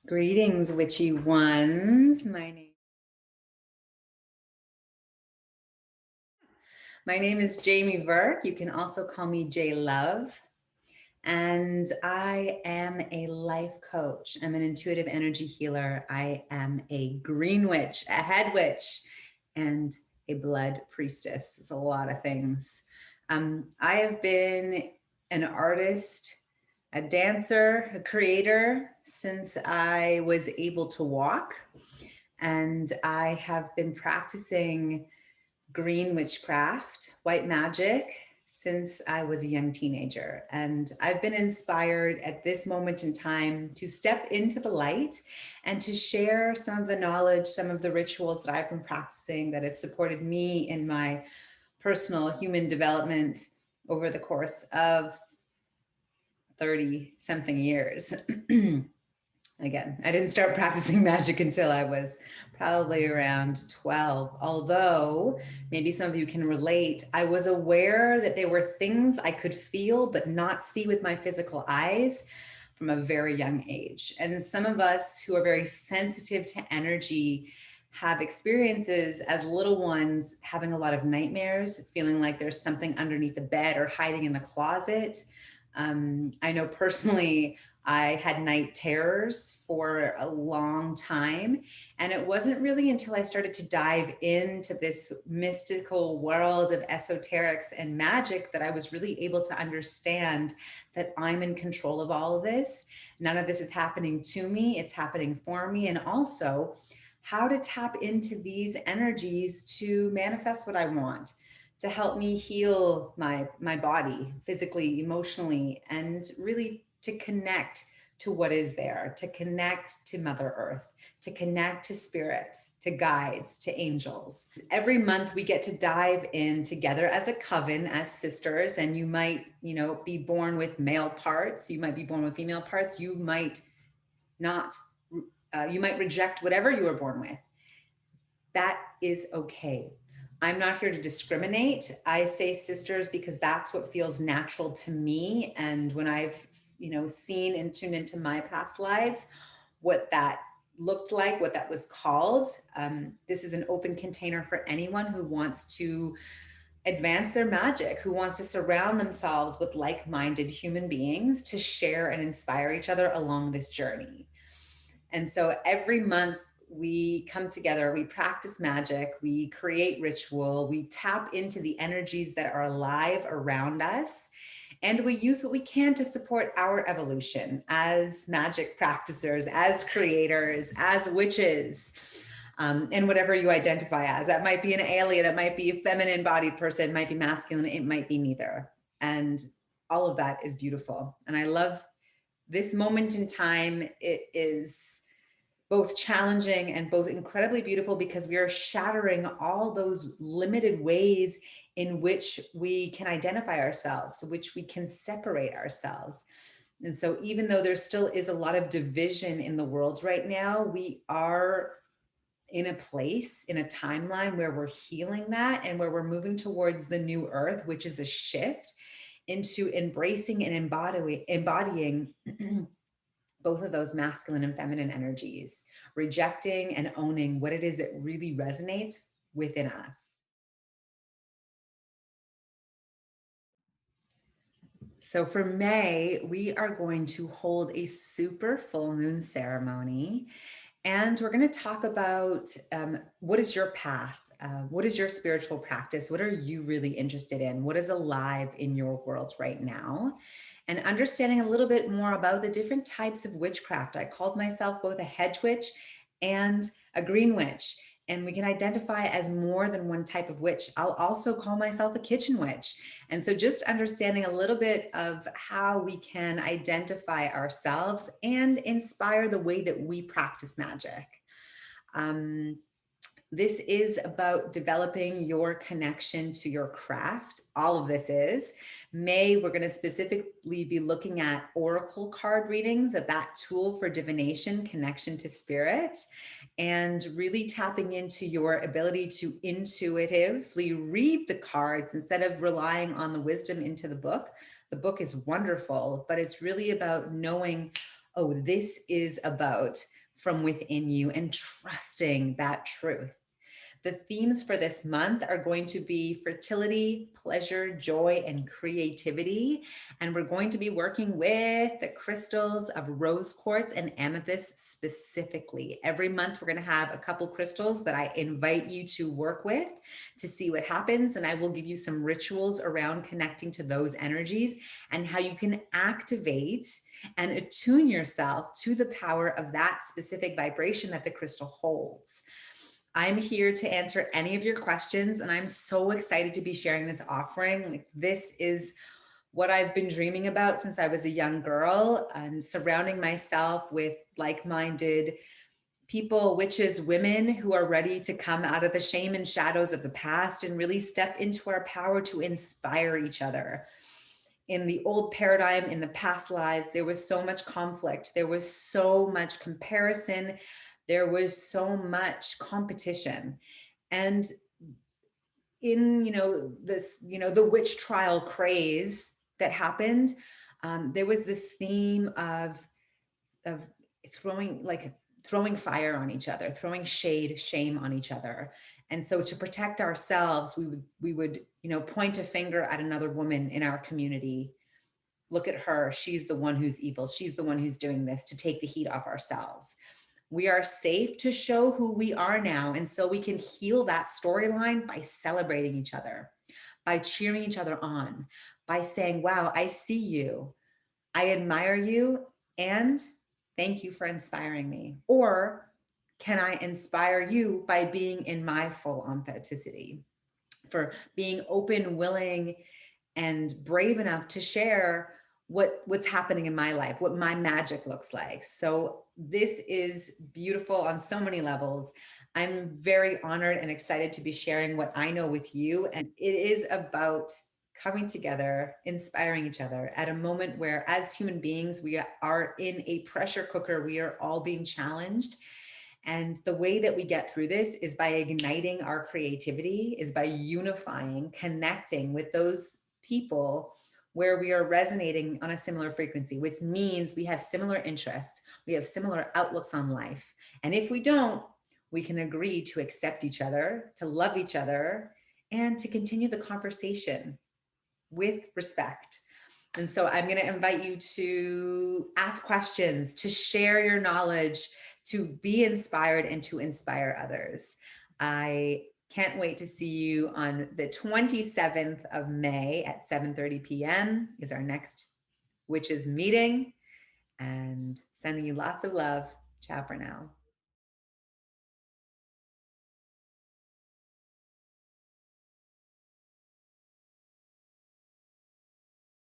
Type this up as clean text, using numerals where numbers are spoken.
Greetings, witchy ones. My name is Jamie Verk. You can also call me J Love. And I am a life coach. I'm an intuitive energy healer. I am a green witch, a head witch, and a blood priestess. It's a lot of things. I have been an artist, a dancer, a creator since I was able to walk. And I have been practicing green witchcraft, white magic, since I was a young teenager. And I've been inspired at this moment in time to step into the light and to share some of the knowledge, some of the rituals that I've been practicing that have supported me in my personal human development over the course of 30 something years. Again, I didn't start practicing magic until I was probably around 12. Although maybe some of you can relate, I was aware that there were things I could feel but not see with my physical eyes from a very young age. And some of us who are very sensitive to energy have experiences as little ones having a lot of nightmares, feeling like there's something underneath the bed or hiding in the closet. I know personally, I had night terrors for a long time. And it wasn't really until I started to dive into this mystical world of esoterics and magic that I was really able to understand that I'm in control of all of this. None of this is happening to me, it's happening for me. And also, how to tap into these energies to manifest what I want, to help me heal my body physically, emotionally, and really to connect to what is there, to connect to Mother Earth, to connect to spirits, to guides, to angels. Every month we get to dive in together as a coven, as sisters, and you might, be born with male parts, you might be born with female parts, you might not, you might reject whatever you were born with. That is okay. I'm not here to discriminate. I say sisters because that's what feels natural to me. And when I've, seen and tuned into my past lives, what that looked like, what that was called, this is an open container for anyone who wants to advance their magic, who wants to surround themselves with like-minded human beings to share and inspire each other along this journey. And so every month we come together, we practice magic, we create ritual, we tap into the energies that are alive around us, and we use what we can to support our evolution as magic practicers, as creators, as witches. And whatever you identify as. That might be an alien, it might be a feminine bodied person, it might be masculine, it might be neither. And all of that is beautiful. And I love this moment in time. It is both challenging and both incredibly beautiful because we are shattering all those limited ways in which we can identify ourselves, which we can separate ourselves. And so even though there still is a lot of division in the world right now, we are in a place, in a timeline where we're healing that and where we're moving towards the new earth, which is a shift into embracing and embodying both of those masculine and feminine energies, rejecting and owning what it is that really resonates within us. So for May, we are going to hold a super full moon ceremony. And we're going to talk about what is your path? What is your spiritual practice? What are you really interested in? What is alive in your world right now? And understanding a little bit more about the different types of witchcraft. I called myself both a hedge witch and a green witch. And we can identify as more than one type of witch. I'll also call myself a kitchen witch. And so just understanding a little bit of how we can identify ourselves and inspire the way that we practice magic. This is about developing your connection to your craft. All of this is. May, we're going to specifically be looking at oracle card readings, at that tool for divination, connection to spirit, and really tapping into your ability to intuitively read the cards instead of relying on the wisdom into the book. The book is wonderful, but it's really about knowing, oh, this is about from within you and trusting that truth. The themes for this month are going to be fertility, pleasure, joy, and creativity. And we're going to be working with the crystals of rose quartz and amethyst specifically. Every month, we're going to have a couple crystals that I invite you to work with to see what happens. And I will give you some rituals around connecting to those energies and how you can activate and attune yourself to the power of that specific vibration that the crystal holds. I'm here to answer any of your questions, and I'm so excited to be sharing this offering. Like, this is what I've been dreaming about since I was a young girl, and surrounding myself with like-minded people, witches, women who are ready to come out of the shame and shadows of the past and really step into our power to inspire each other. In the old paradigm, in the past lives, there was so much conflict, there was so much comparison, there was so much competition. And in, this, the witch trial craze that happened, there was this theme of throwing fire on each other, throwing shade, shame on each other. And so to protect ourselves, we would point a finger at another woman in our community. Look at her, she's the one who's evil, she's the one who's doing this, to take the heat off ourselves. We are safe to show who we are now. And so we can heal that storyline by celebrating each other, by cheering each other on, by saying, wow, I see you, I admire you, and thank you for inspiring me. Or can I inspire you by being in my full authenticity, for being open, willing, and brave enough to share what's happening in my life, what my magic looks like. So this is beautiful on so many levels. I'm very honored and excited to be sharing what I know with you. And it is about coming together, inspiring each other at a moment where, as human beings, we are in a pressure cooker. We are all being challenged. And the way that we get through this is by igniting our creativity, is by unifying, connecting with those people where we are resonating on a similar frequency, which means we have similar interests, we have similar outlooks on life. And if we don't, we can agree to accept each other, to love each other, and to continue the conversation with respect. And so I'm going to invite you to ask questions, to share your knowledge, to be inspired, and to inspire others. I can't wait to see you on the 27th of May at 7:30 p.m. is our next witches meeting, and sending you lots of love. Ciao for now.